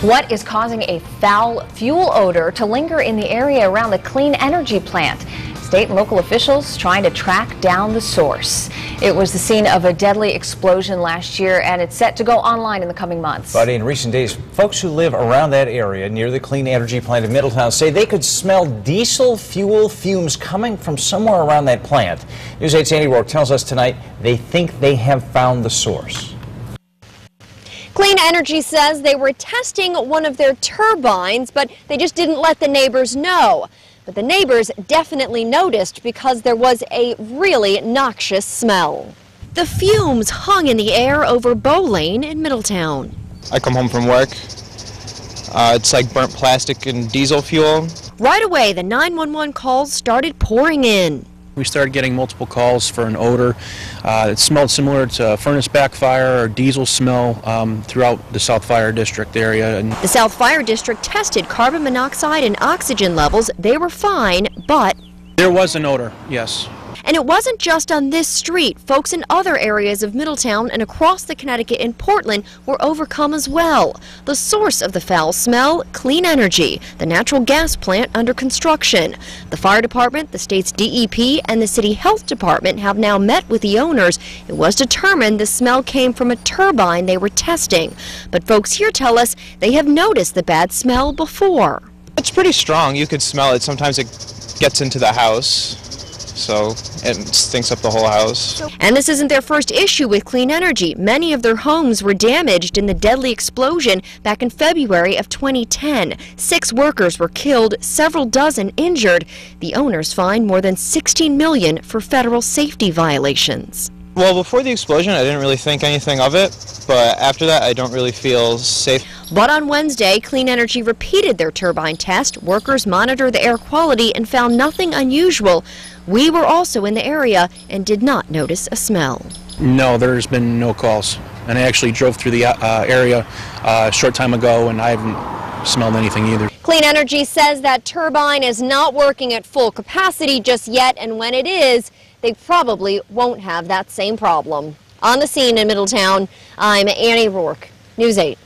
What is causing a foul fuel odor to linger in the area around the Kleen Energy Plant? State and local officials trying to track down the source. It was the scene of a deadly explosion last year, and it's set to go online in the coming months. But in recent days, folks who live around that area near the Kleen Energy Plant in Middletown say they could smell diesel fuel fumes coming from somewhere around that plant. News 8's Andy Rourke tells us tonight they think they have found the source. Kleen Energy says they were testing one of their turbines, but they just didn't let the neighbors know. But the neighbors definitely noticed because there was a really noxious smell. The fumes hung in the air over Bow Lane in Middletown. I come home from work. It's like burnt plastic and diesel fuel. Right away, the 911 calls started pouring in. We started getting multiple calls for an odor. It smelled similar to furnace backfire or diesel smell throughout the South Fire District area. The South Fire District tested carbon monoxide and oxygen levels. They were fine, but there was an odor, yes. And it wasn't just on this street. Folks in other areas of Middletown and across the Connecticut and Portland were overcome as well. The source of the foul smell, Kleen Energy, the natural gas plant under construction. The fire department, the state's DEP, and the city health department have now met with the owners. It was determined the smell came from a turbine they were testing. But folks here tell us they have noticed the bad smell before. It's pretty strong. You could smell it. Sometimes it gets into the house, so it stinks up the whole house. And this isn't their first issue with Kleen Energy. Many of their homes were damaged in the deadly explosion back in February of 2010. 6 workers were killed, several dozen injured. The owners fined more than $16 million for federal safety violations. Well, before the explosion, I didn't really think anything of it, but after that, I don't really feel safe. But on Wednesday, Kleen Energy repeated their turbine test. Workers monitored the air quality and found nothing unusual. We were also in the area and did not notice a smell. No, there's been no calls. And I actually drove through the area a short time ago, and I haven't smelled anything either. Kleen Energy says that turbine is not working at full capacity just yet, and when it is, they probably won't have that same problem. On the scene in Middletown, I'm Annie Rourke, News 8.